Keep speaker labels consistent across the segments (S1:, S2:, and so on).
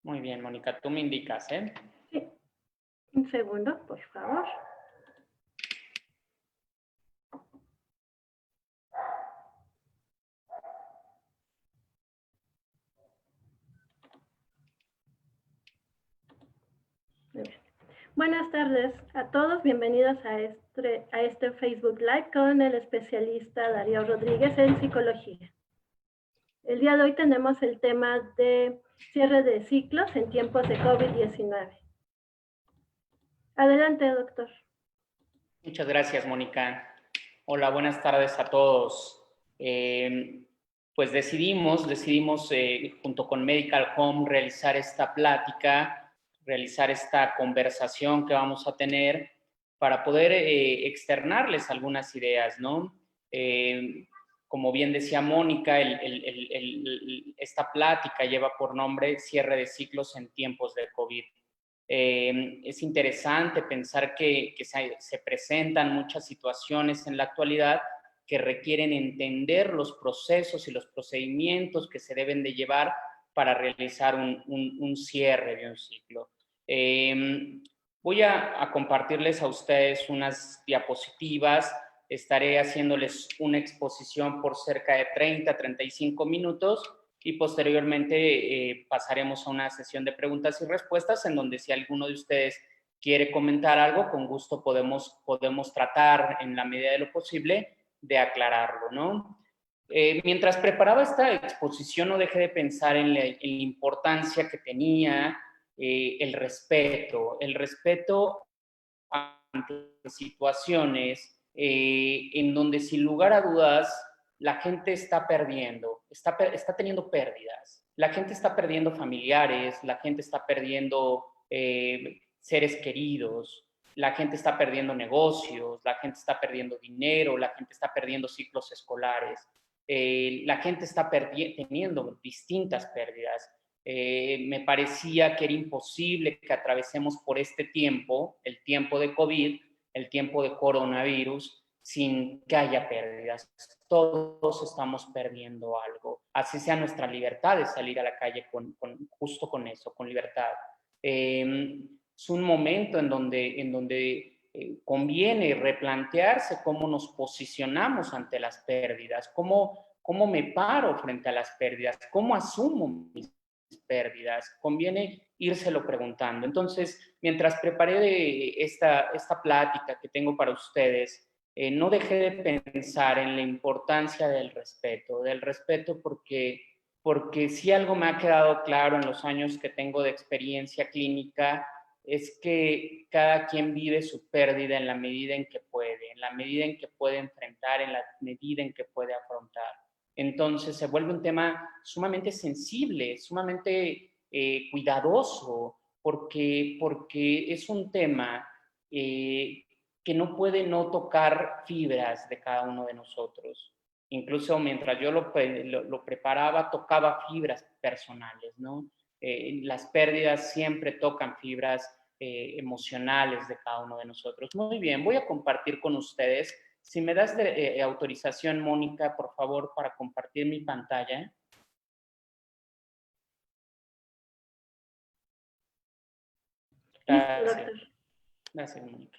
S1: Muy bien, Mónica, tú me indicas, ¿eh?
S2: Sí. Un segundo, por favor. Muy bien. Buenas tardes a todos, bienvenidos a este Facebook Live con el especialista Darío Rodríguez en psicología. El día de hoy tenemos el tema de cierre de ciclos en tiempos de COVID-19. Adelante, doctor.
S1: Muchas gracias, Mónica. Hola, buenas tardes a todos. Pues decidimos junto con Medical Home realizar esta plática, realizar esta conversación que vamos a tener para poder externarles algunas ideas, ¿no? Como bien decía Mónica, esta plática lleva por nombre Cierre de ciclos en tiempos de COVID. Es interesante pensar que se presentan muchas situaciones en la actualidad que requieren entender los procesos y los procedimientos que se deben de llevar para realizar un cierre de un ciclo. Voy a compartirles a ustedes unas diapositivas. Estaré haciéndoles una exposición por cerca de 30-35 minutos y posteriormente pasaremos a una sesión de preguntas y respuestas en donde si alguno de ustedes quiere comentar algo, con gusto podemos tratar en la medida de lo posible de aclararlo, ¿no? Mientras preparaba esta exposición no dejé de pensar en la importancia que tenía el respeto ante situaciones en donde sin lugar a dudas la gente está perdiendo, está teniendo pérdidas. La gente está perdiendo familiares, la gente está perdiendo seres queridos, la gente está perdiendo negocios, la gente está perdiendo dinero, la gente está perdiendo ciclos escolares, la gente está teniendo distintas pérdidas. Me parecía que era imposible que atravesemos por este tiempo, el tiempo de COVID, el tiempo de coronavirus, sin que haya pérdidas. Todos estamos perdiendo algo. Así sea nuestra libertad de salir a la calle justo con eso, con libertad. Es un momento en donde conviene replantearse cómo nos posicionamos ante las pérdidas, cómo me paro frente a las pérdidas, cómo asumo mis pérdidas. Conviene írselo preguntando. Entonces, mientras preparé esta plática que tengo para ustedes, no dejé de pensar en la importancia del respeto porque si algo me ha quedado claro en los años que tengo de experiencia clínica, es que cada quien vive su pérdida en la medida en que puede, en la medida en que puede enfrentar, en la medida en que puede afrontar. Entonces se vuelve un tema sumamente sensible, sumamente cuidadoso, porque es un tema que no puede no tocar fibras de cada uno de nosotros. Incluso mientras yo lo preparaba, tocaba fibras personales, ¿no? Las pérdidas siempre tocan fibras emocionales de cada uno de nosotros. Muy bien, voy a compartir con ustedes. Si me das autorización, Mónica, por favor, para compartir mi pantalla. Gracias. Gracias, Mónica.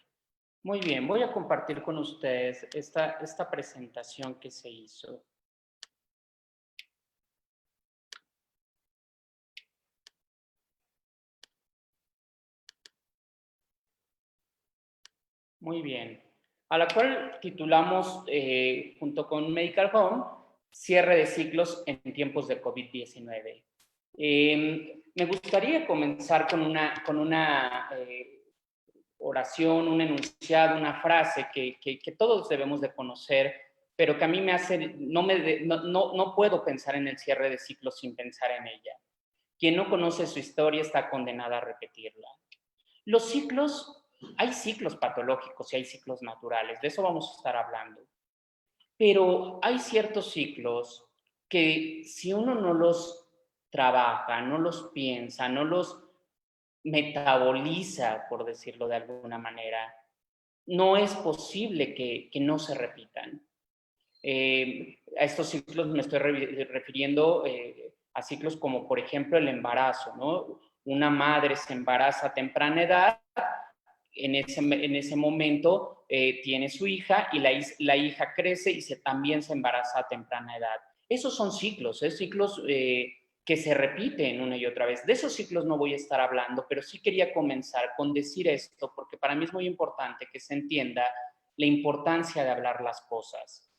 S1: Muy bien, voy a compartir con ustedes esta presentación que se hizo. Muy bien. A la cual titulamos, junto con Medical Home, Cierre de ciclos en tiempos de COVID-19. Me gustaría comenzar con una oración, un enunciado, una frase que todos debemos de conocer, pero que a mí me hace, no puedo pensar en el cierre de ciclos sin pensar en ella. Quien no conoce su historia está condenada a repetirla. Los ciclos, hay ciclos patológicos y hay ciclos naturales, de eso vamos a estar hablando. Pero hay ciertos ciclos que si uno no los trabaja, no los piensa, no los metaboliza, por decirlo de alguna manera, no es posible que no se repitan. A estos ciclos me estoy refiriendo a ciclos como, por ejemplo, el embarazo, ¿no? una madre se embaraza a temprana edad, en ese momento tiene su hija y la hija crece y también se embaraza a temprana edad. Esos son ciclos, ciclos que se repiten una y otra vez. De esos ciclos no voy a estar hablando, pero sí quería comenzar con decir esto, porque para mí es muy importante que se entienda la importancia de hablar las cosas.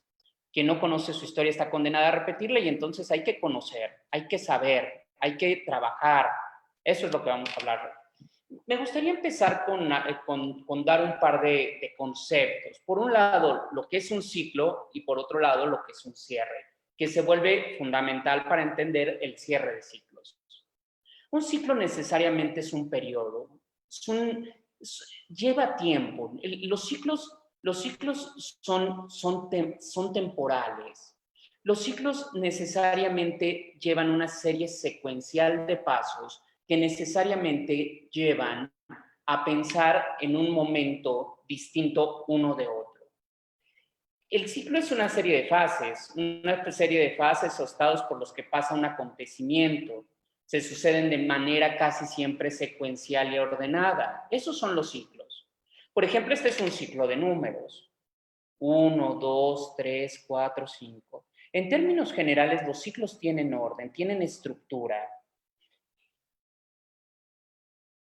S1: Quien no conoce su historia está condenada a repetirla y entonces hay que conocer, hay que saber, hay que trabajar. Eso es lo que vamos a hablar. Me gustaría empezar con dar un par de conceptos. Por un lado, lo que es un ciclo y por otro lado, lo que es un cierre, que se vuelve fundamental para entender el cierre de ciclos. Un ciclo necesariamente es un periodo, lleva tiempo. Los ciclos son temporales. Los ciclos necesariamente llevan una serie secuencial de pasos que necesariamente llevan a pensar en un momento distinto uno de otro. El ciclo es una serie de fases o estados por los que pasa un acontecimiento. Se suceden de manera casi siempre secuencial y ordenada. Esos son los ciclos. Por ejemplo, este es un ciclo de números. 1, 2, 3, 4, 5. En términos generales, los ciclos tienen orden, tienen estructura.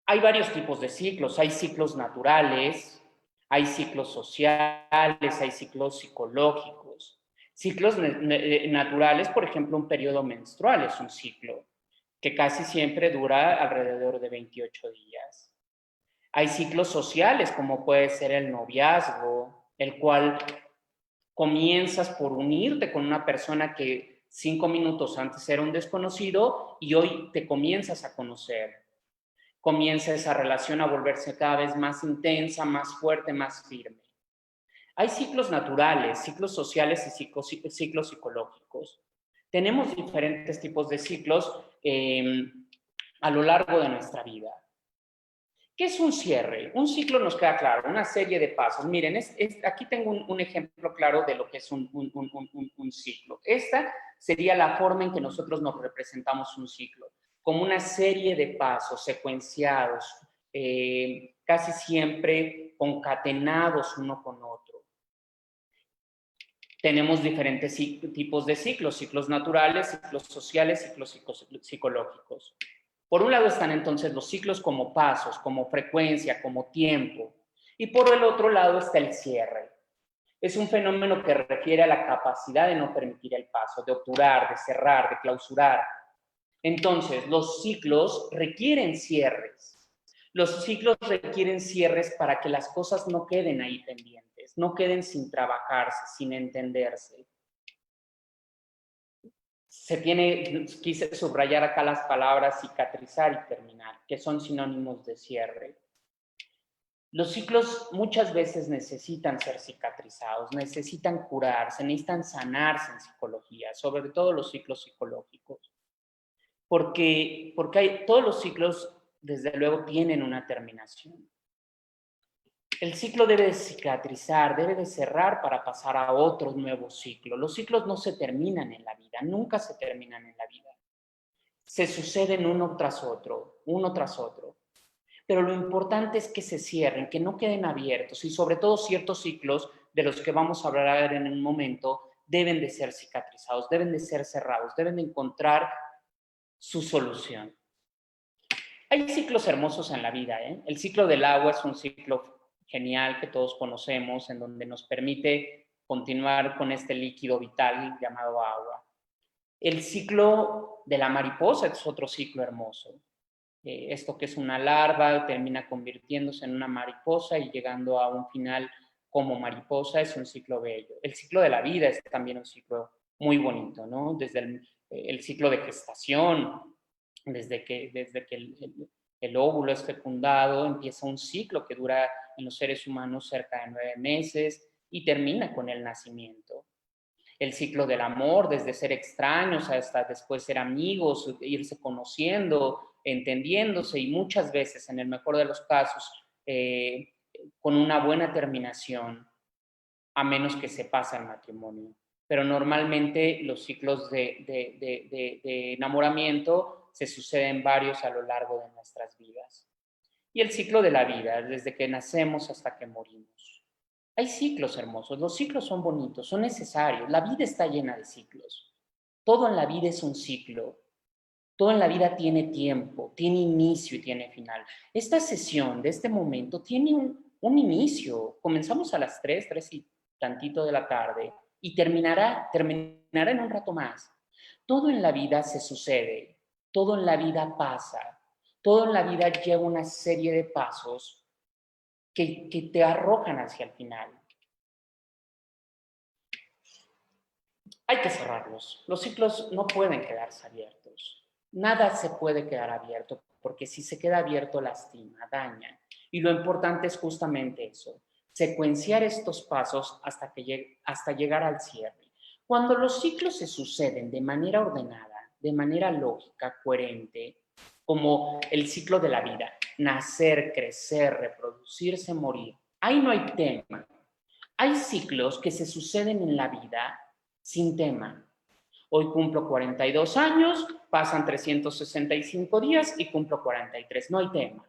S1: Hay varios tipos de ciclos. Hay ciclos naturales, hay ciclos sociales, hay ciclos psicológicos. Ciclos naturales, por ejemplo, un periodo menstrual es un ciclo que casi siempre dura alrededor de 28 días. Hay ciclos sociales, como puede ser el noviazgo, el cual comienzas por unirte con una persona que 5 minutos antes era un desconocido y hoy te comienzas a conocer. Comienza esa relación a volverse cada vez más intensa, más fuerte, más firme. Hay ciclos naturales, ciclos sociales y ciclos psicológicos. Tenemos diferentes tipos de ciclos a lo largo de nuestra vida. ¿Qué es un cierre? Un ciclo nos queda claro, una serie de pasos. Miren, aquí tengo un ejemplo claro de lo que es un ciclo. Esta sería la forma en que nosotros nos representamos un ciclo, como una serie de pasos secuenciados, casi siempre concatenados uno con otro. Tenemos diferentes tipos de ciclos, ciclos naturales, ciclos sociales, ciclos psicológicos. Por un lado están entonces los ciclos como pasos, como frecuencia, como tiempo. Y por el otro lado está el cierre. Es un fenómeno que refiere a la capacidad de no permitir el paso, de obturar, de cerrar, de clausurar. Entonces, los ciclos requieren cierres. Los ciclos requieren cierres para que las cosas no queden ahí pendientes, no queden sin trabajarse, sin entenderse. Quise subrayar acá las palabras cicatrizar y terminar, que son sinónimos de cierre. Los ciclos muchas veces necesitan ser cicatrizados, necesitan curarse, necesitan sanarse en psicología, sobre todo los ciclos psicológicos. Porque todos los ciclos, desde luego, tienen una terminación. El ciclo debe de cicatrizar, debe de cerrar para pasar a otro nuevo ciclo. Los ciclos no se terminan en la vida, nunca se terminan en la vida. Se suceden uno tras otro. Pero lo importante es que se cierren, que no queden abiertos y sobre todo ciertos ciclos de los que vamos a hablar en un momento deben de ser cicatrizados, deben de ser cerrados, deben de encontrar su solución. Hay ciclos hermosos en la vida, ¿eh? El ciclo del agua es un ciclo genial que todos conocemos, en donde nos permite continuar con este líquido vital llamado agua. El ciclo de la mariposa es otro ciclo hermoso. Esto que es una larva termina convirtiéndose en una mariposa y llegando a un final como mariposa es un ciclo bello. El ciclo de la vida es también un ciclo muy bonito, ¿no? Desde el ciclo de gestación, desde que el óvulo es fecundado, empieza un ciclo que dura en los seres humanos cerca de 9 meses y termina con el nacimiento. El ciclo del amor, desde ser extraños hasta después ser amigos, irse conociendo, entendiéndose y muchas veces, en el mejor de los casos, con una buena terminación, a menos que se pase al matrimonio. Pero normalmente los ciclos de enamoramiento se suceden varios a lo largo de nuestras vidas. Y el ciclo de la vida, desde que nacemos hasta que morimos. Hay ciclos hermosos, los ciclos son bonitos, son necesarios, la vida está llena de ciclos. Todo en la vida es un ciclo, todo en la vida tiene tiempo, tiene inicio y tiene final. Esta sesión de este momento tiene un inicio, comenzamos a las 3 y tantito de la tarde y terminará en un rato más. Todo en la vida se sucede, todo en la vida pasa, todo en la vida lleva una serie de pasos que te arrojan hacia el final. Hay que cerrarlos. Los ciclos no pueden quedarse abiertos. Nada se puede quedar abierto, porque si se queda abierto lastima, daña. Y lo importante es justamente eso, secuenciar estos pasos hasta llegar al cierre. Cuando los ciclos se suceden de manera ordenada, de manera lógica, coherente, como el ciclo de la vida, nacer, crecer, reproducirse, morir, ahí no hay tema. Hay ciclos que se suceden en la vida sin tema. Hoy cumplo 42 años, pasan 365 días y cumplo 43, no hay tema.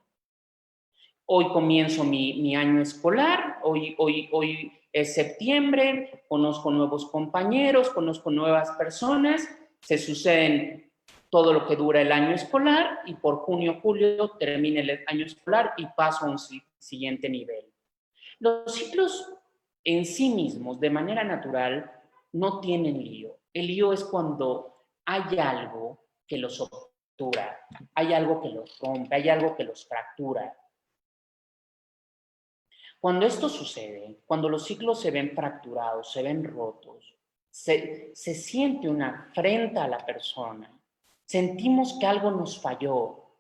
S1: Hoy comienzo mi año escolar, hoy es septiembre, conozco nuevos compañeros, conozco nuevas personas, se suceden todo lo que dura el año escolar y por junio, julio termina el año escolar y paso a un siguiente nivel. Los ciclos en sí mismos, de manera natural, no tienen lío. El lío es cuando hay algo que los obtura, hay algo que los rompe, hay algo que los fractura. Cuando esto sucede, cuando los ciclos se ven fracturados, se ven rotos, se siente una afrenta a la persona, sentimos que algo nos falló.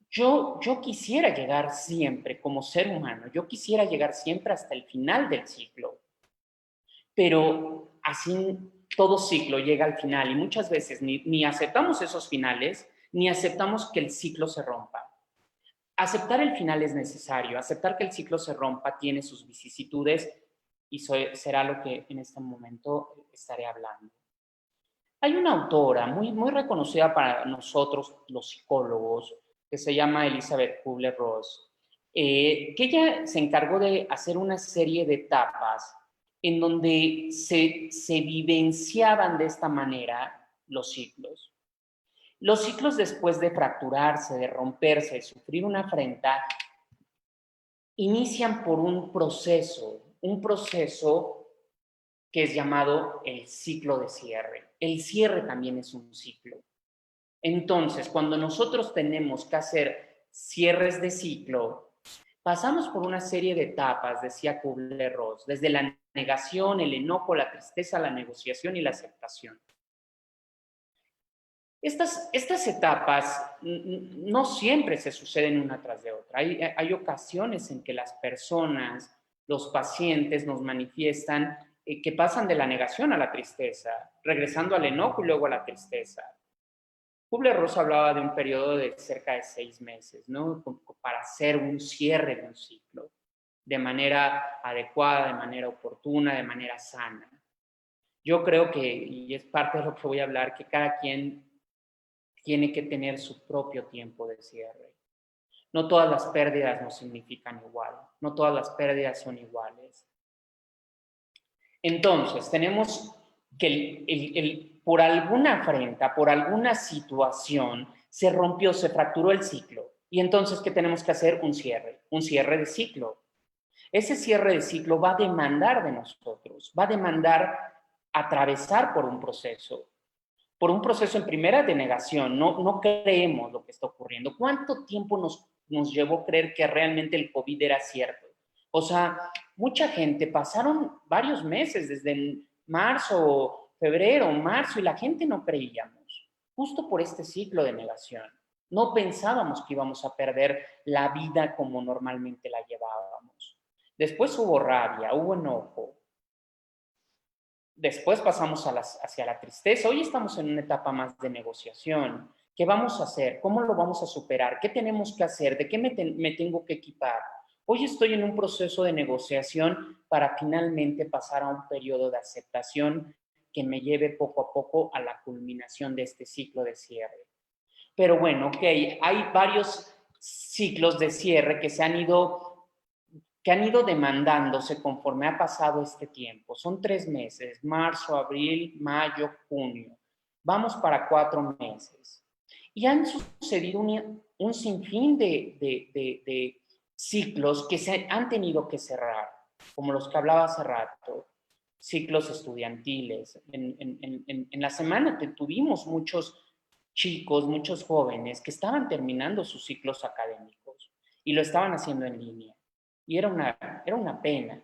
S1: Yo quisiera llegar siempre como ser humano, yo quisiera llegar siempre hasta el final del ciclo, pero así todo ciclo llega al final y muchas veces ni aceptamos esos finales, ni aceptamos que el ciclo se rompa. Aceptar el final es necesario, aceptar que el ciclo se rompa tiene sus vicisitudes y será lo que en este momento estaré hablando. Hay una autora muy reconocida para nosotros, los psicólogos, que se llama Elizabeth Kubler-Ross, que ella se encargó de hacer una serie de etapas en donde se vivenciaban de esta manera los ciclos. Los ciclos después de fracturarse, de romperse, de sufrir una afrenta, inician por un proceso que es llamado el ciclo de cierre. El cierre también es un ciclo. Entonces, cuando nosotros tenemos que hacer cierres de ciclo, pasamos por una serie de etapas, decía Kubler-Ross, desde la negación, el enojo, la tristeza, la negociación y la aceptación. Estas etapas no siempre se suceden una tras de otra. Hay ocasiones en que las personas, los pacientes nos manifiestan que pasan de la negación a la tristeza, regresando al enojo y luego a la tristeza. Kubler-Ross hablaba de un periodo de cerca de 6 meses, ¿no? Para hacer un cierre de un ciclo, de manera adecuada, de manera oportuna, de manera sana. Yo creo que, y es parte de lo que voy a hablar, que cada quien tiene que tener su propio tiempo de cierre. No todas las pérdidas nos significan igual, no todas las pérdidas son iguales. Entonces, tenemos que por alguna afrenta, por alguna situación, se rompió, se fracturó el ciclo. Y entonces, ¿qué tenemos que hacer? Un cierre de ciclo. Ese cierre de ciclo va a demandar de nosotros, va a demandar atravesar por un proceso en primera de negación, no creemos lo que está ocurriendo. ¿Cuánto tiempo nos llevó creer que realmente el COVID era cierto? O sea, mucha gente, pasaron varios meses, desde marzo, febrero, marzo, y la gente no creíamos, justo por este ciclo de negación. No pensábamos que íbamos a perder la vida como normalmente la llevábamos. Después hubo rabia, hubo enojo. Después pasamos hacia la tristeza. Hoy estamos en una etapa más de negociación. ¿Qué vamos a hacer? ¿Cómo lo vamos a superar? ¿Qué tenemos que hacer? ¿De qué me tengo que equipar? Hoy estoy en un proceso de negociación para finalmente pasar a un periodo de aceptación que me lleve poco a poco a la culminación de este ciclo de cierre. Pero bueno, ok, hay varios ciclos de cierre que han ido demandándose conforme ha pasado este tiempo. Son 3 meses, marzo, abril, mayo, junio. Vamos para 4 meses. Y han sucedido un sinfín de ciclos que se han tenido que cerrar, como los que hablaba hace rato, ciclos estudiantiles. En la semana tuvimos muchos chicos, muchos jóvenes que estaban terminando sus ciclos académicos y lo estaban haciendo en línea. Y era una pena.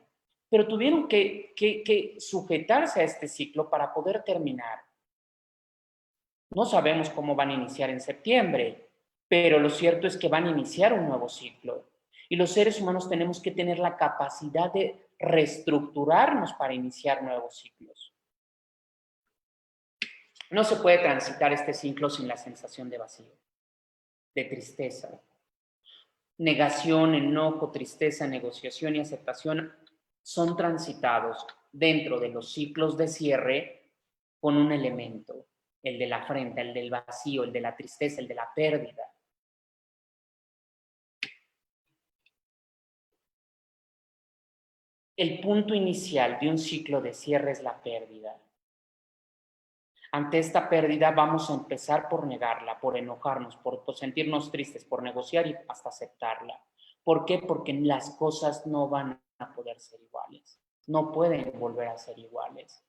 S1: Pero tuvieron que sujetarse a este ciclo para poder terminar. No sabemos cómo van a iniciar en septiembre, pero lo cierto es que van a iniciar un nuevo ciclo. Y los seres humanos tenemos que tener la capacidad de reestructurarnos para iniciar nuevos ciclos. No se puede transitar este ciclo sin la sensación de vacío, de tristeza. Negación, enojo, tristeza, negociación y aceptación son transitados dentro de los ciclos de cierre con un elemento, el de la afrenta, el del vacío, el de la tristeza, el de la pérdida. El punto inicial de un ciclo de cierre es la pérdida. Ante esta pérdida vamos a empezar por negarla, por enojarnos, por sentirnos tristes, por negociar y hasta aceptarla. ¿Por qué? Porque las cosas no van a poder ser iguales. No pueden volver a ser iguales.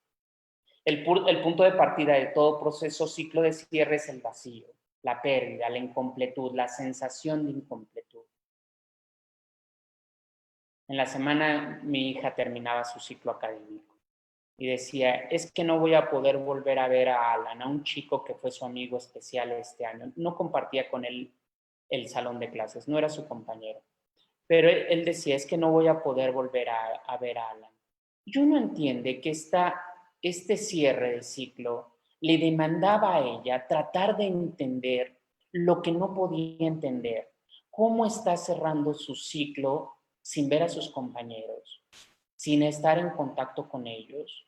S1: El punto de partida de todo proceso, ciclo de cierre, es el vacío, la pérdida, la incompletud, la sensación de incompletud. En la semana mi hija terminaba su ciclo académico y decía, es que no voy a poder volver a ver a Alan, a un chico que fue su amigo especial este año. No compartía con él el salón de clases, no era su compañero. Pero él decía, es que no voy a poder volver a ver a Alan. Y uno entiende que este cierre de ciclo le demandaba a ella tratar de entender lo que no podía entender. ¿Cómo está cerrando su ciclo sin ver a sus compañeros, sin estar en contacto con ellos?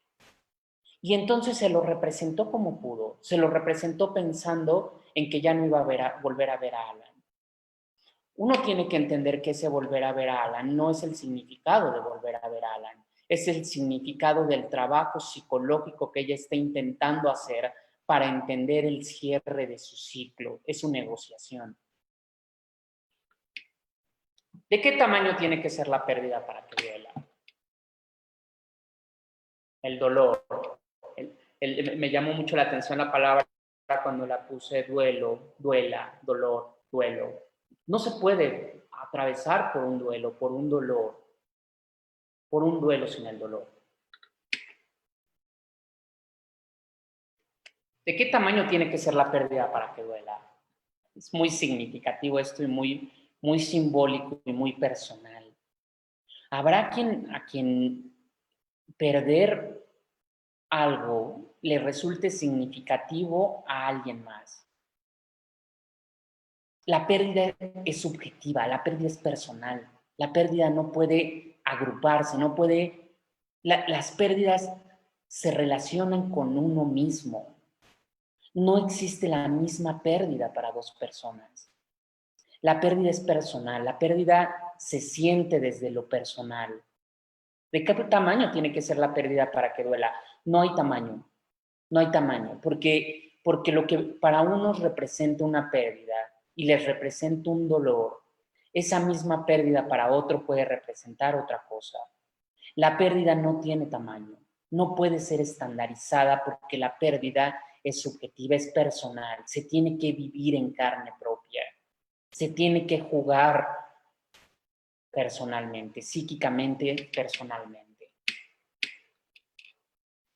S1: Y entonces se lo representó como pudo, se lo representó pensando en que ya no iba a volver a ver a Alan. Uno tiene que entender que ese volver a ver a Alan no es el significado de volver a ver a Alan, es el significado del trabajo psicológico que ella está intentando hacer para entender el cierre de su ciclo, es su negociación. ¿De qué tamaño tiene que ser la pérdida para que duela? El dolor. Me llamó mucho la atención la palabra cuando la puse duelo, duela, dolor, duelo. No se puede atravesar por un duelo, por un duelo sin el dolor. ¿De qué tamaño tiene que ser la pérdida para que duela? Es muy significativo esto y muy simbólico y muy personal. Habrá a quien perder algo le resulte significativo a alguien más. La pérdida es subjetiva, la pérdida es personal, la pérdida no puede agruparse, no puede... las pérdidas se relacionan con uno mismo. No existe la misma pérdida para dos personas. La pérdida es personal, la pérdida se siente desde lo personal. ¿De qué tamaño tiene que ser la pérdida para que duela? No hay tamaño, porque lo que para unos representa una pérdida y les representa un dolor, esa misma pérdida para otro puede representar otra cosa. La pérdida no tiene tamaño, no puede ser estandarizada porque la pérdida es subjetiva, es personal, se tiene que vivir en carne propia, se tiene que jugar personalmente, psíquicamente, personalmente.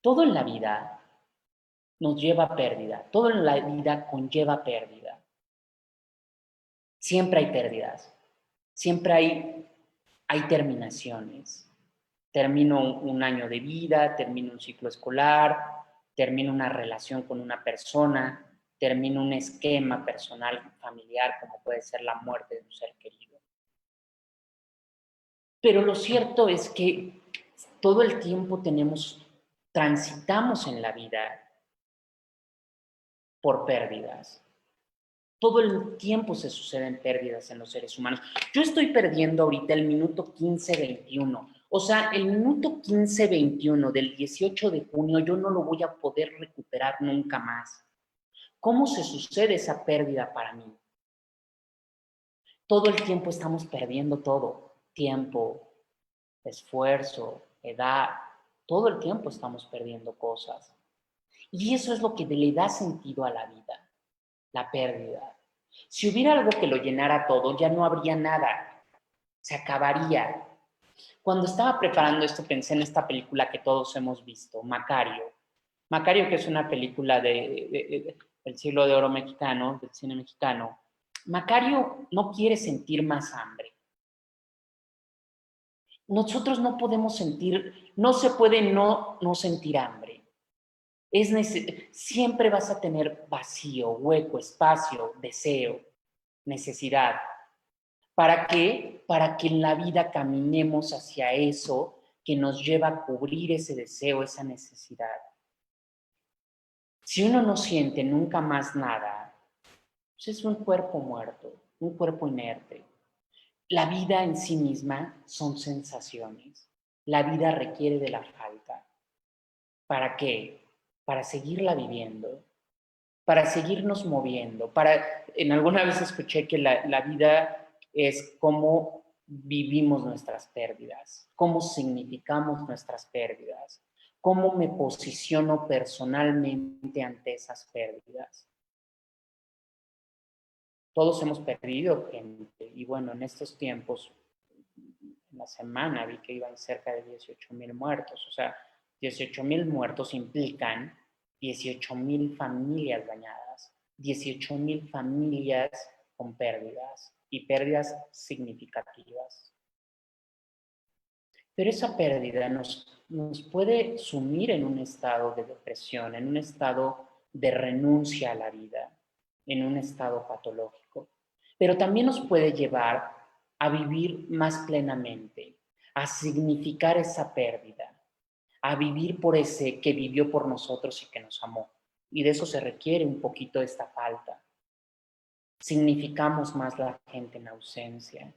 S1: Todo en la vida nos lleva a pérdida, todo en la vida conlleva pérdida. Siempre hay pérdidas, siempre hay terminaciones. Termino un año de vida, termino un ciclo escolar, termino una relación con una persona, termino un esquema personal, familiar, como puede ser la muerte de un ser querido. Pero lo cierto es que todo el tiempo transitamos en la vida por pérdidas. Todo el tiempo se suceden pérdidas en los seres humanos. Yo estoy perdiendo ahorita el minuto 15:21. O sea, el minuto 15:21 del 18 de junio yo no lo voy a poder recuperar nunca más. ¿Cómo se sucede esa pérdida para mí? Todo el tiempo estamos perdiendo todo. Tiempo, esfuerzo, edad. Todo el tiempo estamos perdiendo cosas. Y eso es lo que le da sentido a la vida, la pérdida. Si hubiera algo que lo llenara todo, ya no habría nada. Se acabaría. Cuando estaba preparando esto, pensé en esta película que todos hemos visto, Macario. Macario, que es una película del siglo de oro mexicano, del cine mexicano. Macario no quiere sentir más hambre. Nosotros no podemos sentir, no se puede no sentir hambre. Siempre vas a tener vacío, hueco, espacio, deseo, necesidad. ¿Para qué? Para que en la vida caminemos hacia eso que nos lleva a cubrir ese deseo, esa necesidad. Si uno no siente nunca más nada, pues es un cuerpo muerto, un cuerpo inerte. La vida en sí misma son sensaciones. La vida requiere de la falta. ¿Para qué? Para seguirla viviendo, para seguirnos moviendo. En alguna vez escuché que la vida es cómo vivimos nuestras pérdidas, cómo significamos nuestras pérdidas, cómo me posiciono personalmente ante esas pérdidas. Todos hemos perdido gente y bueno, en estos tiempos, en la semana vi que iban cerca de 18,000 muertos, o sea, 18,000 muertos implican 18,000 familias dañadas, 18,000 familias con pérdidas y pérdidas significativas. Pero esa pérdida nos puede sumir en un estado de depresión, en un estado de renuncia a la vida, en un estado patológico. Pero también nos puede llevar a vivir más plenamente, a significar esa pérdida, a vivir por ese que vivió por nosotros y que nos amó. Y de eso se requiere un poquito esta falta. Significamos más la gente en ausencia,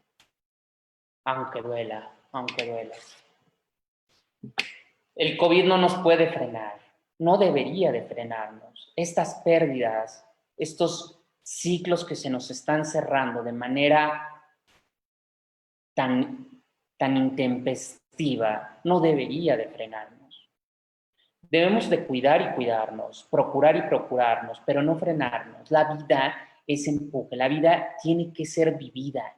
S1: aunque duela, aunque duela. El COVID no nos puede frenar, no debería de frenarnos. Estas pérdidas, estos ciclos que se nos están cerrando de manera tan intempestiva, no debería de frenarnos. Debemos de cuidar y cuidarnos, procurar y procurarnos, pero no frenarnos. La vida es empuje, la vida tiene que ser vivida.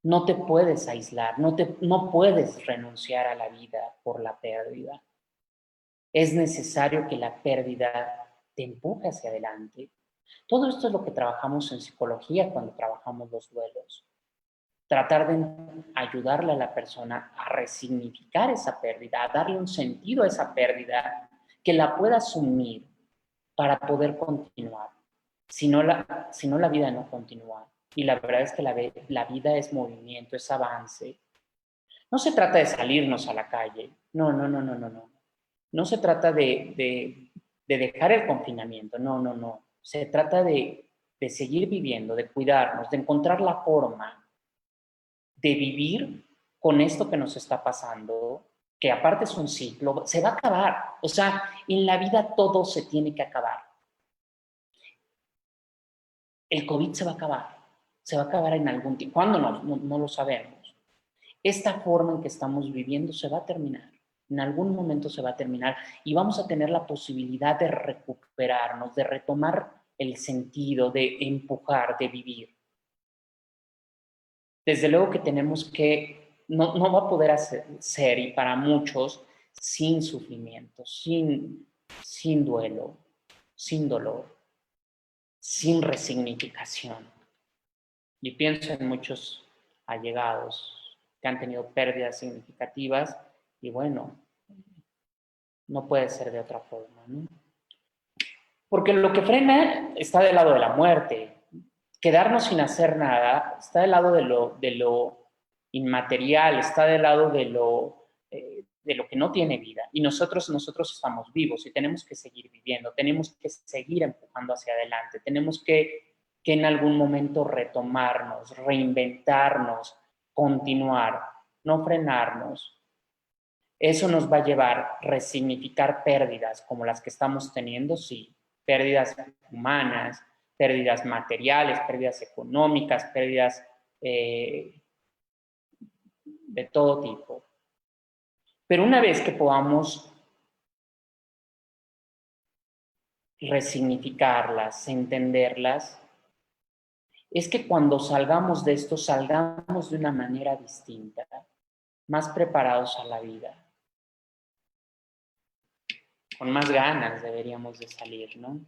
S1: No te puedes aislar, no puedes renunciar a la vida por la pérdida. Es necesario que la pérdida te empuje hacia adelante. Todo esto es lo que trabajamos en psicología cuando trabajamos los duelos. Tratar de ayudarle a la persona a resignificar esa pérdida, a darle un sentido a esa pérdida, que la pueda asumir para poder continuar. Si no, la vida no continúa. Y la verdad es que la vida es movimiento, es avance. No se trata de salirnos a la calle. No. No se trata de dejar el confinamiento. No. Se trata de seguir viviendo, de cuidarnos, de encontrar la forma de vivir con esto que nos está pasando, que aparte es un ciclo, se va a acabar. O sea, en la vida todo se tiene que acabar. El COVID se va a acabar en algún tiempo. ¿Cuándo? No lo sabemos. Esta forma en que estamos viviendo se va a terminar. En algún momento se va a terminar y vamos a tener la posibilidad de recuperarnos, de retomar el sentido, de empujar, de vivir. Desde luego que tenemos que, no va a poder ser, y para muchos, sin sufrimiento, sin duelo, sin dolor, sin resignificación. Y pienso en muchos allegados que han tenido pérdidas significativas y bueno, no puede ser de otra forma, ¿no? Porque lo que frena está del lado de la muerte. Quedarnos sin hacer nada está del lado de lo inmaterial, está del lado de de lo que no tiene vida. Y nosotros estamos vivos y tenemos que seguir viviendo, tenemos que seguir empujando hacia adelante, tenemos que en algún momento retomarnos, reinventarnos, continuar, no frenarnos. Eso nos va a llevar a resignificar pérdidas como las que estamos teniendo, sí, pérdidas humanas, pérdidas materiales, pérdidas económicas, pérdidas de todo tipo. Pero una vez que podamos resignificarlas, entenderlas, es que cuando salgamos de esto, salgamos de una manera distinta, más preparados a la vida. Con más ganas deberíamos de salir, ¿no?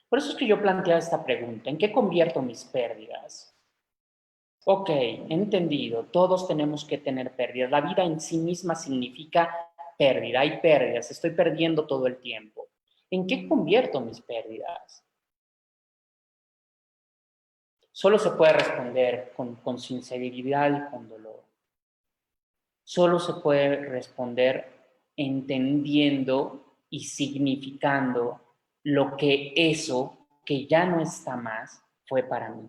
S1: Por eso es que yo planteaba esta pregunta, ¿en qué convierto mis pérdidas? Ok, entendido, todos tenemos que tener pérdidas. La vida en sí misma significa pérdida, hay pérdidas, estoy perdiendo todo el tiempo. ¿En qué convierto mis pérdidas? Solo se puede responder con sinceridad y con dolor. Solo se puede responder entendiendo y significando lo que eso, que ya no está más, fue para mí.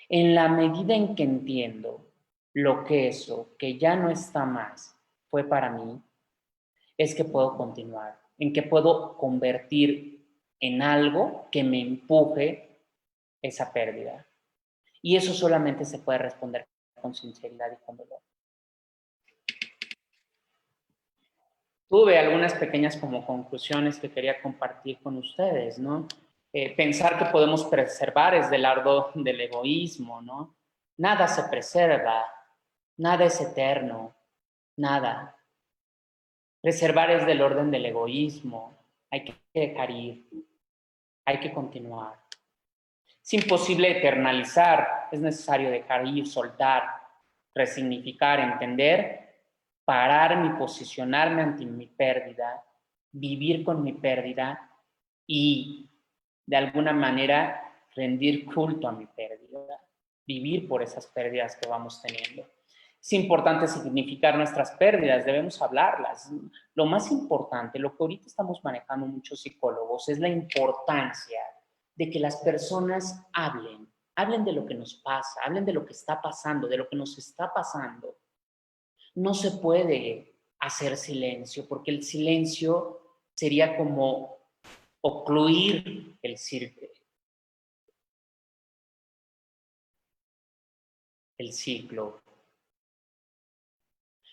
S1: En la medida en que entiendo lo que eso, que ya no está más, fue para mí, es que puedo continuar, en que puedo convertir en algo que me empuje esa pérdida. Y eso solamente se puede responder con sinceridad y con dolor. Tuve algunas pequeñas como conclusiones que quería compartir con ustedes, ¿no? Pensar que podemos preservar es del lado del egoísmo, ¿no? Nada se preserva, nada es eterno, nada. Preservar es del orden del egoísmo, hay que dejar ir, hay que continuar. Es imposible eternalizar, es necesario dejar ir, soltar, resignificar, entender, pararme y posicionarme ante mi pérdida, vivir con mi pérdida y de alguna manera rendir culto a mi pérdida, vivir por esas pérdidas que vamos teniendo. Es importante significar nuestras pérdidas, debemos hablarlas. Lo más importante, lo que ahorita estamos manejando muchos psicólogos, es la importancia de que las personas hablen de lo que nos pasa, hablen de lo que está pasando, de lo que nos está pasando. No se puede hacer silencio, porque el silencio sería como ocluir el ciclo.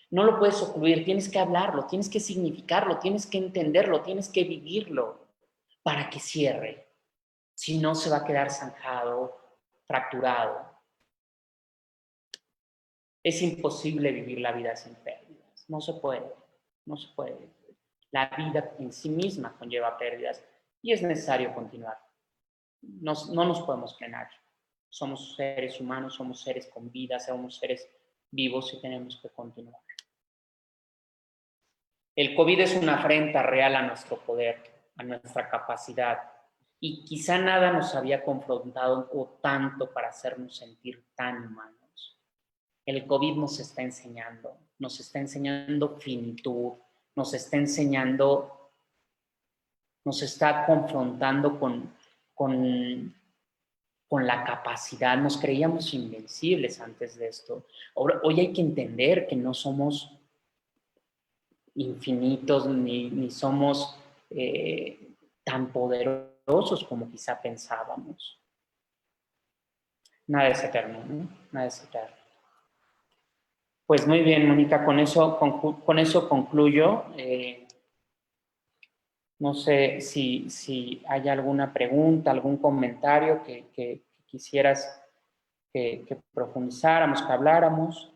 S1: No lo puedes ocluir, tienes que hablarlo, tienes que significarlo, tienes que entenderlo, tienes que vivirlo para que cierre. Si no, se va a quedar zanjado, fracturado. Es imposible vivir la vida sin pérdidas. No se puede, no se puede. La vida en sí misma conlleva pérdidas y es necesario continuar. No nos podemos frenar. Somos seres humanos, somos seres con vida, somos seres vivos y tenemos que continuar. El COVID es una afrenta real a nuestro poder, a nuestra capacidad, y quizá nada nos había confrontado tanto para hacernos sentir tan humanos. El COVID nos está enseñando finitud, nos está confrontando con la capacidad. Nos creíamos invencibles antes de esto. Hoy hay que entender que no somos infinitos ni somos tan poderosos como quizá pensábamos. Nada es eterno, ¿no? Nada es eterno. Pues muy bien, Mónica, con eso concluyo. No sé si hay alguna pregunta, algún comentario que quisieras que profundizáramos, que habláramos.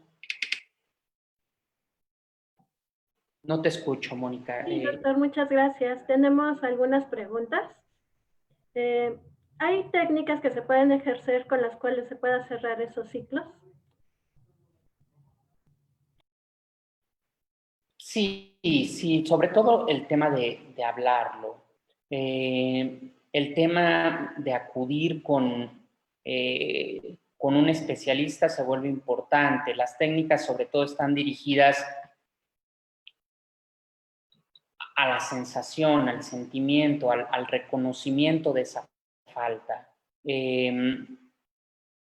S1: No te escucho, Mónica.
S2: Sí, doctor, muchas gracias. Tenemos algunas preguntas. ¿Hay técnicas que se pueden ejercer con las cuales se pueda cerrar esos ciclos?
S1: Sí, sobre todo el tema de hablarlo. El tema de acudir con un especialista se vuelve importante. Las técnicas sobre todo están dirigidas a la sensación, al sentimiento, al reconocimiento de esa falta.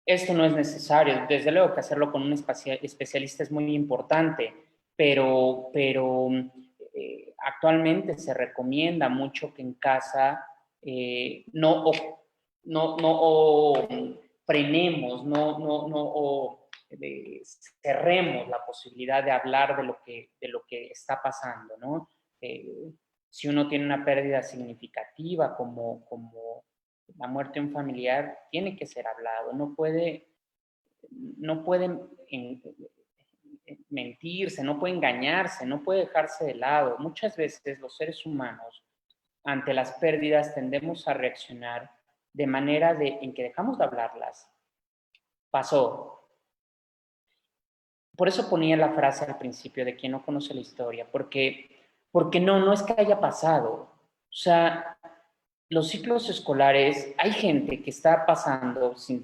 S1: Esto no es necesario. Desde luego que hacerlo con un especialista es muy importante, pero actualmente se recomienda mucho que en casa no frenemos, cerremos la posibilidad de hablar de lo que está pasando, ¿no? Si uno tiene una pérdida significativa como la muerte de un familiar, tiene que ser hablado, no puede mentirse, no puede engañarse, no puede dejarse de lado. Muchas veces los seres humanos, ante las pérdidas, tendemos a reaccionar de manera en que dejamos de hablarlas. Pasó. Por eso ponía la frase al principio de quien no conoce la historia, porque no es que haya pasado. O sea, los ciclos escolares, hay gente que está pasando sin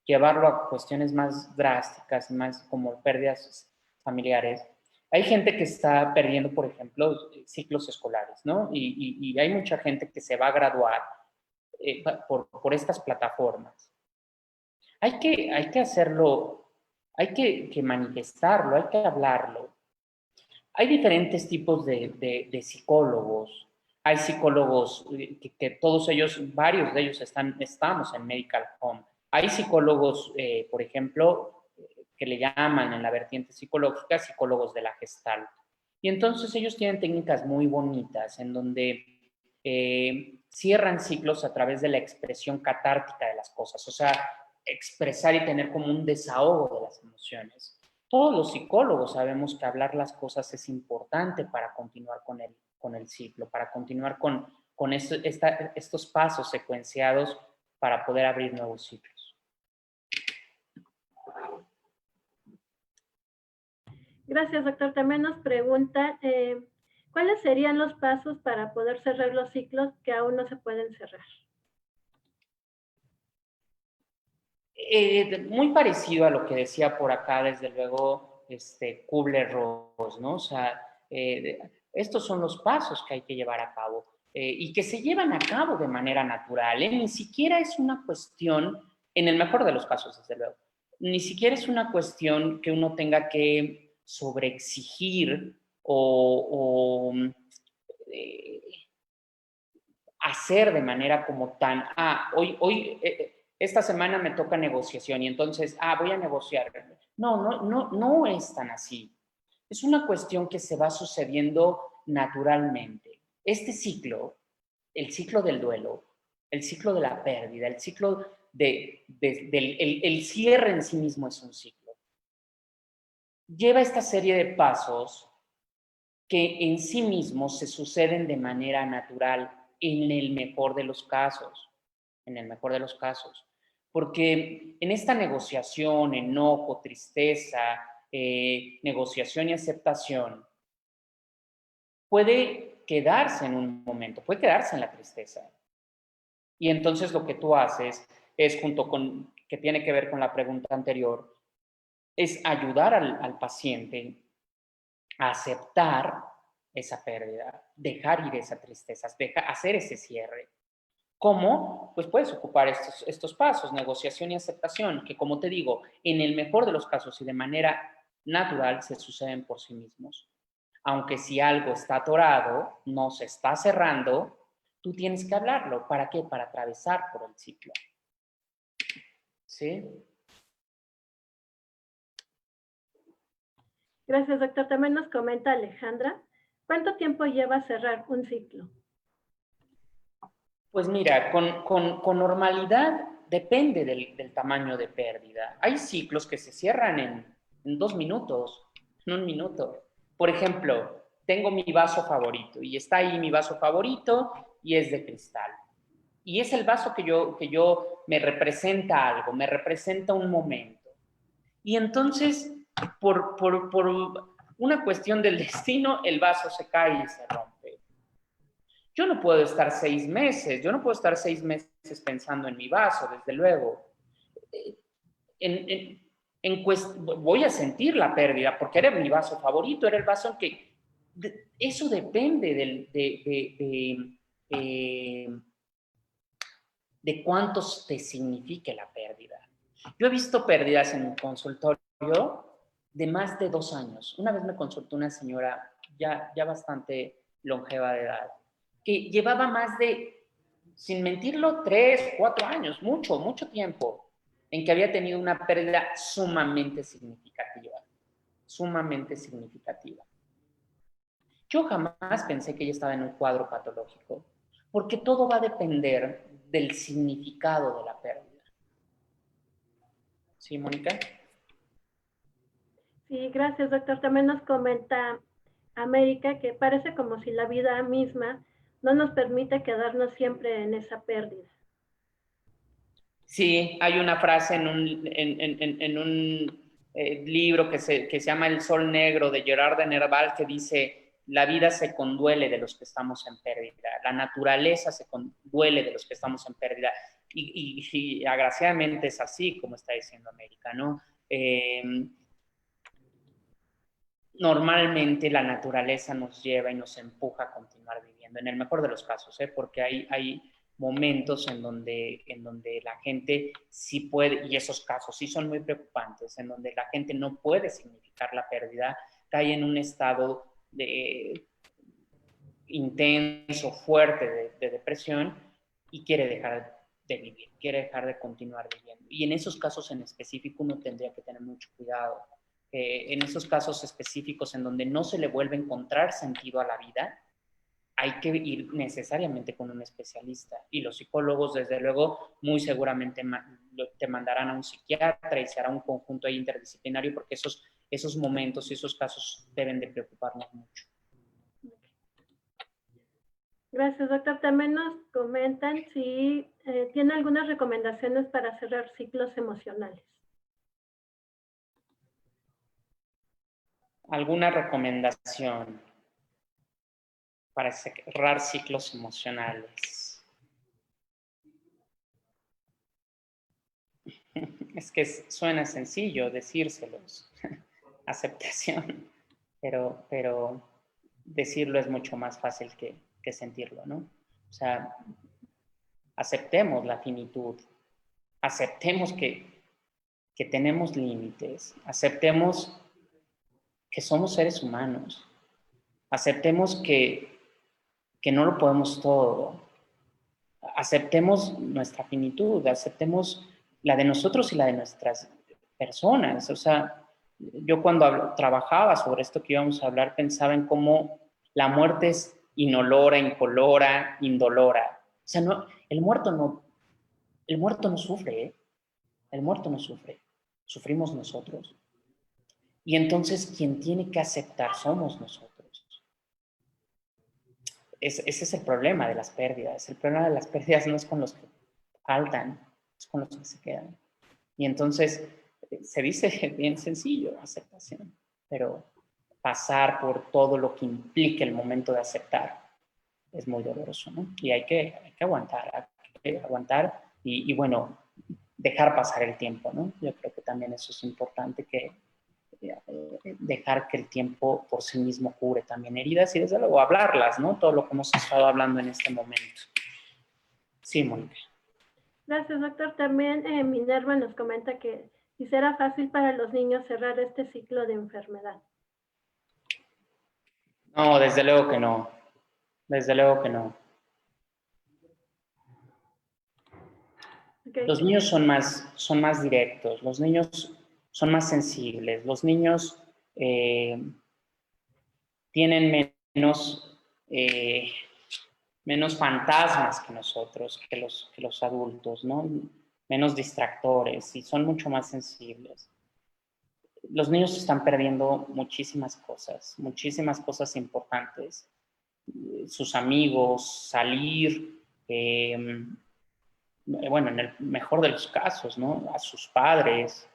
S1: llevarlo a cuestiones más drásticas, más como pérdidas familiares. Hay gente que está perdiendo, por ejemplo, ciclos escolares, ¿no? Y hay mucha gente que se va a graduar por estas plataformas. Hay que hacerlo, hay que manifestarlo, hay que hablarlo. Hay diferentes tipos de psicólogos. Hay psicólogos que todos ellos, varios de ellos estamos en Medical Home. Hay psicólogos, por ejemplo, que le llaman en la vertiente psicológica psicólogos de la Gestalt. Y entonces ellos tienen técnicas muy bonitas en donde cierran ciclos a través de la expresión catártica de las cosas, o sea, expresar y tener como un desahogo de las emociones. Todos los psicólogos sabemos que hablar las cosas es importante para continuar con el ciclo, para continuar con estos pasos secuenciados para poder abrir nuevos ciclos.
S2: Gracias, doctor. También nos pregunta, ¿cuáles serían los pasos para poder cerrar los ciclos que aún no se pueden cerrar?
S1: Muy parecido a lo que decía por acá, desde luego, Kubler-Ross, ¿no? O sea, estos son los pasos que hay que llevar a cabo y que se llevan a cabo de manera natural, ¿eh? Ni siquiera es una cuestión, en el mejor de los casos, desde luego, ni siquiera es una cuestión que uno tenga que sobreexigir o hacer de manera como tan, hoy esta semana me toca negociación y entonces, voy a negociar. No es tan así. Es una cuestión que se va sucediendo naturalmente. Este ciclo, el ciclo del duelo, el ciclo de la pérdida, el ciclo el cierre en sí mismo es un ciclo. Lleva esta serie de pasos que en sí mismos se suceden de manera natural en el mejor de los casos, en el mejor de los casos. Porque en esta negociación, enojo, tristeza, negociación y aceptación, puede quedarse en un momento, puede quedarse en la tristeza. Y entonces lo que tú haces es, junto con, que tiene que ver con la pregunta anterior, es ayudar al paciente a aceptar esa pérdida, dejar ir esa tristeza, hacer ese cierre. ¿Cómo? Pues puedes ocupar estos pasos, negociación y aceptación, que como te digo, en el mejor de los casos y de manera natural se suceden por sí mismos. Aunque si algo está atorado, no se está cerrando, tú tienes que hablarlo. ¿Para qué? Para atravesar por el ciclo. ¿Sí?
S2: Gracias, doctor. También nos comenta Alejandra, ¿cuánto tiempo lleva cerrar un ciclo?
S1: Pues mira, con normalidad depende del tamaño de pérdida. Hay ciclos que se cierran en 2 minutos, en 1 minuto. Por ejemplo, tengo mi vaso favorito y está ahí mi vaso favorito y es de cristal. Y es el vaso que yo me representa algo, me representa un momento. Y entonces, por una cuestión del destino, el vaso se cae y se rompe. Yo no puedo estar 6 meses, yo no puedo estar 6 meses pensando en mi vaso, desde luego. Voy a sentir la pérdida porque era mi vaso favorito, era el vaso eso depende de cuánto te signifique la pérdida. Yo he visto pérdidas en mi consultorio de más de 2 años. Una vez me consultó una señora ya bastante longeva de edad, que llevaba más de, sin mentirlo, 3, 4 años, mucho tiempo, en que había tenido una pérdida sumamente significativa. Sumamente significativa. Yo jamás pensé que ella estaba en un cuadro patológico, porque todo va a depender del significado de la pérdida. ¿Sí, Mónica?
S2: Sí, gracias, doctor. También nos comenta América que parece como si la vida misma no nos permite quedarnos siempre en esa pérdida.
S1: Sí, hay una frase en un libro que se llama El Sol Negro de Gerard de Nerval que dice: la vida se conduele de los que estamos en pérdida, la naturaleza se conduele de los que estamos en pérdida. Y agraciadamente es así, como está diciendo América, ¿no? Normalmente la naturaleza nos lleva y nos empuja a continuar viviendo, en el mejor de los casos, porque hay momentos en donde la gente sí puede, y esos casos sí son muy preocupantes, en donde la gente no puede significar la pérdida, cae en un estado intenso, fuerte de depresión y quiere dejar de vivir, quiere dejar de continuar viviendo. Y en esos casos en específico uno tendría que tener mucho cuidado. En esos casos específicos en donde no se le vuelve a encontrar sentido a la vida, hay que ir necesariamente con un especialista. Y los psicólogos, desde luego, muy seguramente te mandarán a un psiquiatra y se hará un conjunto interdisciplinario, porque esos momentos y esos casos deben de preocuparnos mucho.
S2: Gracias, doctor. También nos comentan si tiene algunas recomendaciones para cerrar ciclos emocionales.
S1: ¿Alguna recomendación para cerrar ciclos emocionales? Es que suena sencillo decírselos, aceptación, pero decirlo es mucho más fácil que sentirlo, ¿no? O sea, aceptemos la finitud, aceptemos que tenemos límites, aceptemos que somos seres humanos, aceptemos que no lo podemos todo, aceptemos nuestra finitud, aceptemos la de nosotros y la de nuestras personas. O sea, yo cuando trabajaba sobre esto que íbamos a hablar, pensaba en cómo la muerte es inolora, incolora, indolora. O sea, no, el muerto no sufre, ¿eh? El muerto no sufre, sufrimos nosotros. Y entonces quien tiene que aceptar somos nosotros. Ese es el problema de las pérdidas. El problema de las pérdidas no es con los que faltan, es con los que se quedan. Y entonces se dice bien sencillo, aceptación, pero pasar por todo lo que implica el momento de aceptar es muy doloroso, ¿no? Y hay que aguantar y bueno, dejar pasar el tiempo, ¿no? Yo creo que también eso es importante, que dejar que el tiempo por sí mismo cure también heridas y desde luego hablarlas, ¿no? Todo lo que hemos estado hablando en este momento. Sí, Mónica.
S2: Gracias, doctor. También Minerva nos comenta que si será fácil para los niños cerrar este ciclo de enfermedad.
S1: No, desde luego que no. Desde luego que no.
S2: Okay.
S1: Los niños son más directos, los niños son más sensibles, los niños tienen menos fantasmas que nosotros, que los adultos, ¿no? Menos distractores y son mucho más sensibles. Los niños están perdiendo muchísimas cosas importantes. Sus amigos, salir, bueno, en el mejor de los casos, ¿no? A sus padres.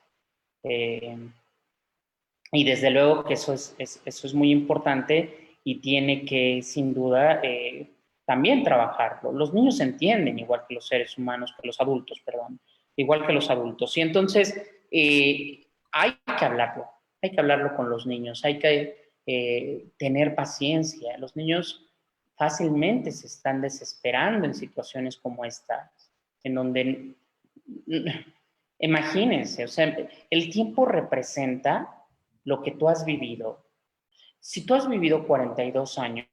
S1: Y desde luego que eso es muy importante y tiene que, sin duda, también trabajarlo. Los niños entienden igual que los seres humanos, que los adultos, perdón, igual que los adultos. Y entonces hay que hablarlo con los niños, hay que tener paciencia. Los niños fácilmente se están desesperando en situaciones como esta, en donde, imagínense, o sea, el tiempo representa lo que tú has vivido. Si tú has vivido 42 años,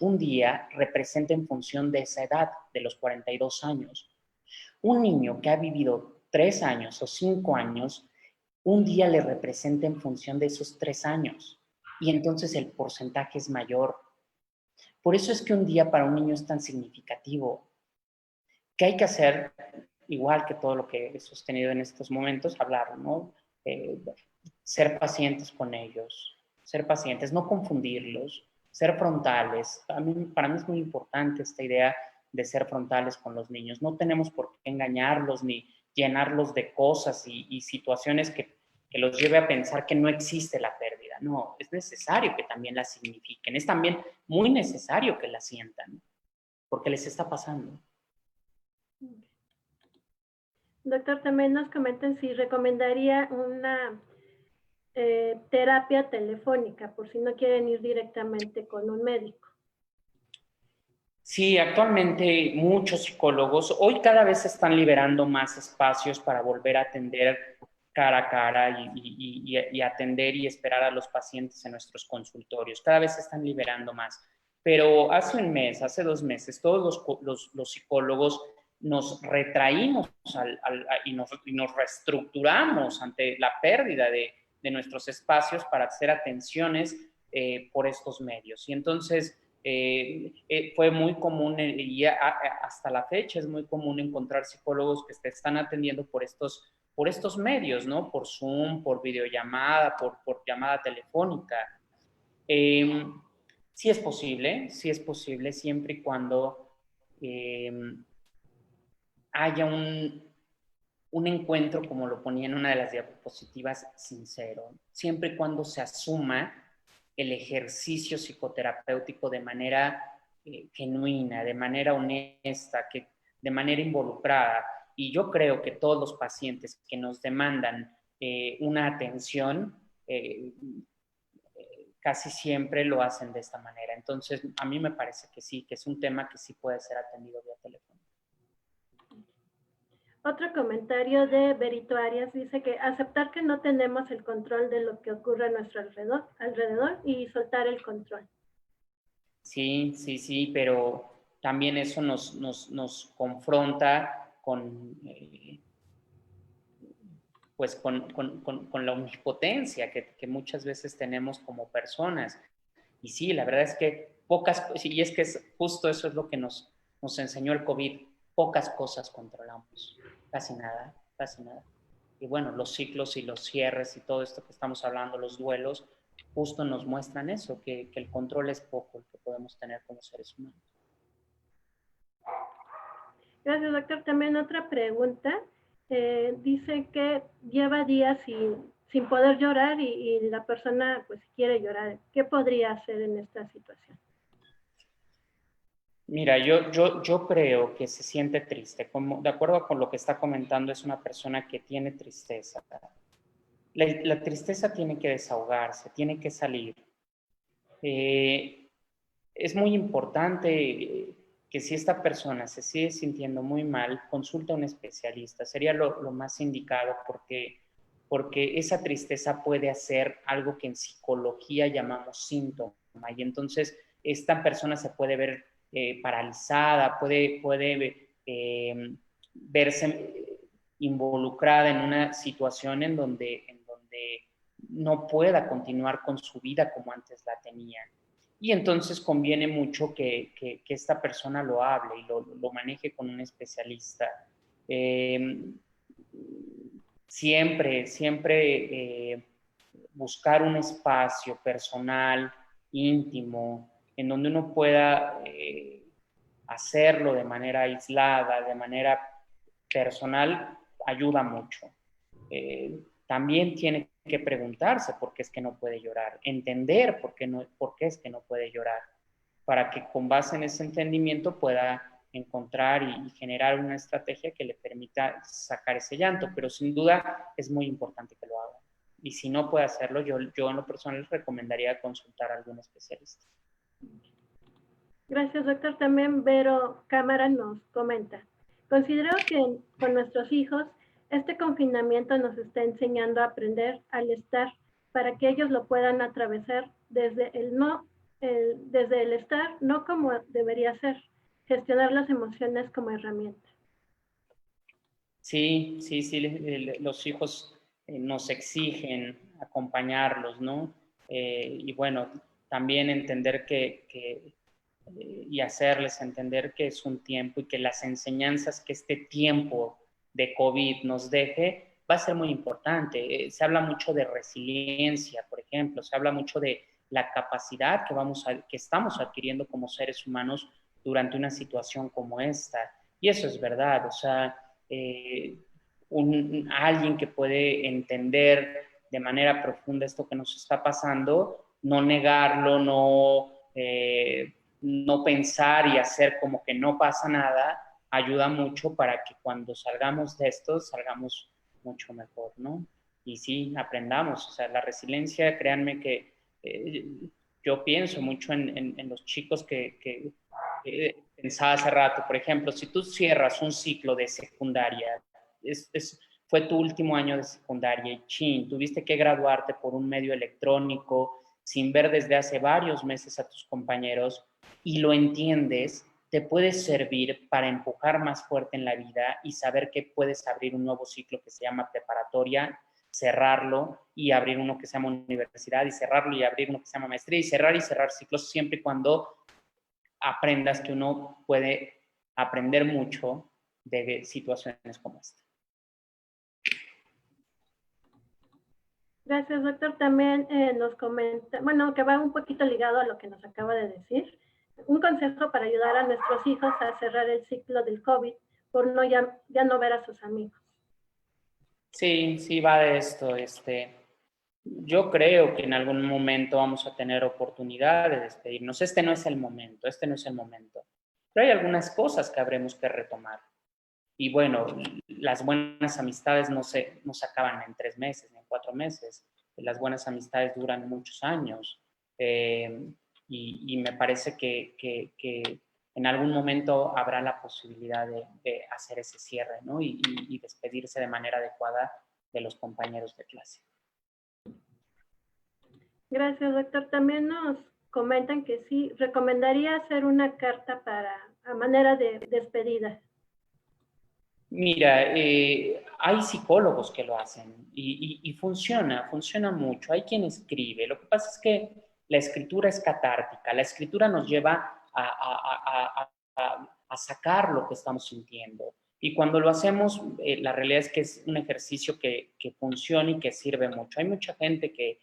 S1: un día representa en función de esa edad, de los 42 años. Un niño que ha vivido 3 años o 5 años, un día le representa en función de esos 3 años. Y entonces el porcentaje es mayor. Por eso es que un día para un niño es tan significativo. ¿Qué hay que hacer? Igual que todo lo que he sostenido en estos momentos, hablar, ¿no? Eh, Ser pacientes con ellos, ser pacientes, no confundirlos, ser frontales. Para mí es muy importante esta idea de ser frontales con los niños. No tenemos por qué engañarlos ni llenarlos de cosas y situaciones que los lleve a pensar que no existe la pérdida. No, es necesario que también la signifiquen. Es también muy necesario que la sientan, porque les está pasando.
S2: Doctor, también nos comentan si recomendaría una terapia telefónica, por si no quieren ir directamente con un médico.
S1: Sí, actualmente muchos psicólogos, hoy cada vez se están liberando más espacios para volver a atender cara a cara y atender y esperar a los pacientes en nuestros consultorios. Cada vez se están liberando más. Pero hace un mes, hace 2 meses, todos los psicólogos nos retraímos y nos reestructuramos ante la pérdida de nuestros espacios para hacer atenciones por estos medios. Y entonces fue muy común y hasta la fecha es muy común encontrar psicólogos que te están atendiendo por estos medios, ¿no? Por Zoom, por videollamada, por llamada telefónica. Eh, sí es posible, siempre y cuando eh, haya un encuentro, como lo ponía en una de las diapositivas, sincero, siempre y cuando se asuma el ejercicio psicoterapéutico de manera genuina, de manera honesta, de manera involucrada. Y yo creo que todos los pacientes que nos demandan una atención, casi siempre lo hacen de esta manera. Entonces, a mí me parece que sí, que es un tema que sí puede ser atendido vía teléfono.
S2: Otro comentario de Berito Arias dice que aceptar que no tenemos el control de lo que ocurre a nuestro alrededor y soltar el control.
S1: Sí, sí, sí, pero también eso nos confronta pues con la omnipotencia que muchas veces tenemos como personas. Y sí, la verdad es que y es que justo eso es lo que nos enseñó el COVID, pocas cosas controlamos, casi nada, casi nada. Y bueno, los ciclos y los cierres y todo esto que estamos hablando, los duelos, justo nos muestran eso, que el control es poco el que podemos tener como seres humanos.
S2: Gracias, doctor. También otra pregunta. Dice que lleva días sin poder llorar y la persona pues quiere llorar. ¿Qué podría hacer en esta situación?
S1: Mira, yo creo que se siente triste. De acuerdo con lo que está comentando, es una persona que tiene tristeza. La tristeza tiene que desahogarse, tiene que salir. Es muy importante que si esta persona se sigue sintiendo muy mal, consulte a un especialista. Sería lo más indicado porque esa tristeza puede hacer algo que en psicología llamamos síntoma. Y entonces esta persona se puede ver paralizada, puede verse involucrada en una situación en donde no pueda continuar con su vida como antes la tenía. Y entonces conviene mucho que esta persona lo hable y lo maneje con un especialista. Eh, siempre buscar un espacio personal, íntimo, en donde uno pueda hacerlo de manera aislada, de manera personal, ayuda mucho. También tiene que preguntarse por qué es que no puede llorar, entender por qué es que no puede llorar, para que con base en ese entendimiento pueda encontrar y generar una estrategia que le permita sacar ese llanto, pero sin duda es muy importante que lo haga. Y si no puede hacerlo, yo en lo personal les recomendaría consultar a algún especialista.
S2: Gracias, doctor. También Vero Cámara nos comenta. Considero que con nuestros hijos este confinamiento nos está enseñando a aprender al estar para que ellos lo puedan atravesar desde desde el estar, no como debería ser, gestionar las emociones como herramienta.
S1: Sí, los hijos nos exigen acompañarlos, ¿no? Y bueno, también entender y hacerles entender que es un tiempo y que las enseñanzas que este tiempo de COVID nos deje va a ser muy importante. Se habla mucho de resiliencia, por ejemplo, se habla mucho de la capacidad que estamos adquiriendo como seres humanos durante una situación como esta. Y eso es verdad, o sea, alguien que puede entender de manera profunda esto que nos está pasando, no negarlo, no pensar y hacer como que no pasa nada, ayuda mucho para que cuando salgamos de esto, salgamos mucho mejor, ¿no? Y sí, aprendamos, o sea, la resiliencia, créanme que yo pienso mucho en los chicos que pensaba hace rato, por ejemplo, si tú cierras un ciclo de secundaria, fue tu último año de secundaria y chin, tuviste que graduarte por un medio electrónico sin ver desde hace varios meses a tus compañeros y lo entiendes, te puede servir para empujar más fuerte en la vida y saber que puedes abrir un nuevo ciclo que se llama preparatoria, cerrarlo y abrir uno que se llama universidad y cerrarlo y abrir uno que se llama maestría y cerrar ciclos siempre y cuando aprendas que uno puede aprender mucho de situaciones como esta.
S2: Gracias, doctor. También nos comenta, bueno, que va un poquito ligado a lo que nos acaba de decir, un consejo para ayudar a nuestros hijos a cerrar el ciclo del COVID por ya no ver a sus amigos.
S1: Sí, va de esto. Yo creo que en algún momento vamos a tener oportunidad de despedirnos. Este no es el momento. Pero hay algunas cosas que habremos que retomar. Y bueno, las buenas amistades no se acaban en 3 meses, ni en 4 meses. Las buenas amistades duran muchos años. Y me parece que en algún momento habrá la posibilidad de hacer ese cierre, ¿no? Y despedirse de manera adecuada de los compañeros de clase.
S2: Gracias, doctor. También nos comentan que sí, recomendaría hacer una carta a manera de despedida.
S1: Mira, hay psicólogos que lo hacen y funciona mucho. Hay quien escribe. Lo que pasa es que la escritura es catártica. La escritura nos lleva a sacar lo que estamos sintiendo. Y cuando lo hacemos, la realidad es que es un ejercicio que funciona y que sirve mucho. Hay mucha gente que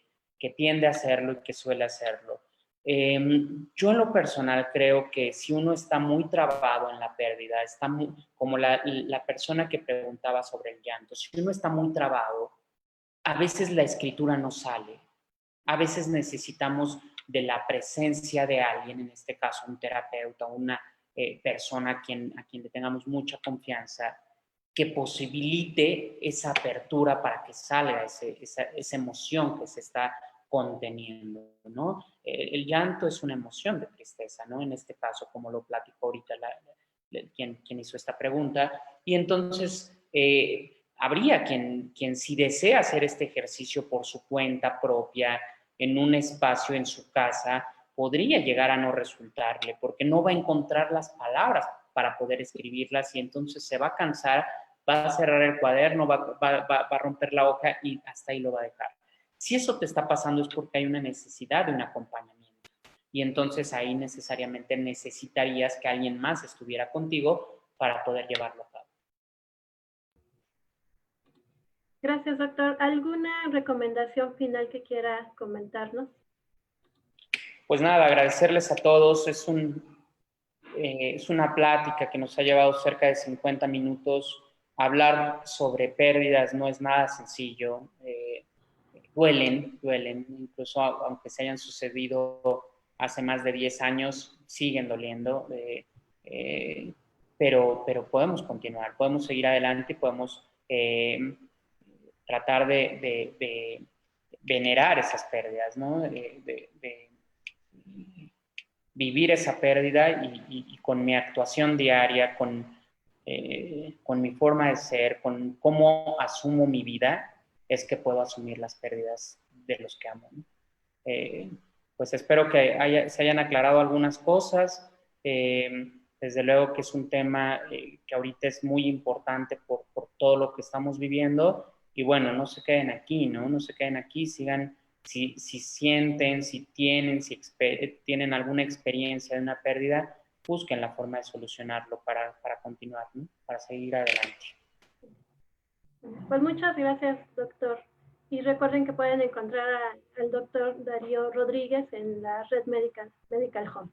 S1: tiende a hacerlo y que suele hacerlo. Yo en lo personal creo que si uno está muy trabado en la pérdida, como la persona que preguntaba sobre el llanto, si uno está muy trabado, a veces la escritura no sale, a veces necesitamos de la presencia de alguien, en este caso un terapeuta, una persona a quien le tengamos mucha confianza, que posibilite esa apertura para que salga esa emoción que se está conteniendo, ¿no? El llanto es una emoción de tristeza, ¿no? En este caso, como lo platicó ahorita quien hizo esta pregunta. Y entonces, habría quien si desea hacer este ejercicio por su cuenta propia, en un espacio en su casa, podría llegar a no resultarle, porque no va a encontrar las palabras para poder escribirlas y entonces se va a cansar, va a cerrar el cuaderno, va a romper la hoja y hasta ahí lo va a dejar. Si eso te está pasando es porque hay una necesidad de un acompañamiento y entonces ahí necesariamente necesitarías que alguien más estuviera contigo para poder llevarlo a cabo.
S2: Gracias, doctor. ¿Alguna recomendación final que quiera comentarnos?
S1: Pues nada, agradecerles a todos. Es una plática que nos ha llevado cerca de 50 minutos. Hablar sobre pérdidas no es nada sencillo. Duelen, incluso aunque se hayan sucedido hace más de 10 años, siguen doliendo. Pero podemos continuar, podemos seguir adelante, podemos tratar venerar esas pérdidas, ¿no? De vivir esa pérdida y con mi actuación diaria, con mi forma de ser, con cómo asumo mi vida, es que puedo asumir las pérdidas de los que amo, ¿no? Pues espero que se hayan aclarado algunas cosas. Desde luego que es un tema que ahorita es muy importante por todo lo que estamos viviendo. Y bueno, no se queden aquí, ¿no? No se queden aquí, sigan, si sienten, si tienen alguna experiencia de una pérdida, busquen la forma de solucionarlo para continuar, ¿no? Para seguir adelante.
S2: Pues muchas gracias, doctor. Y recuerden que pueden encontrar al doctor Darío Rodríguez en la red Medical Home.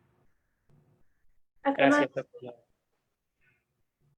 S2: Hasta
S1: Gracias,
S2: luego.
S1: doctor.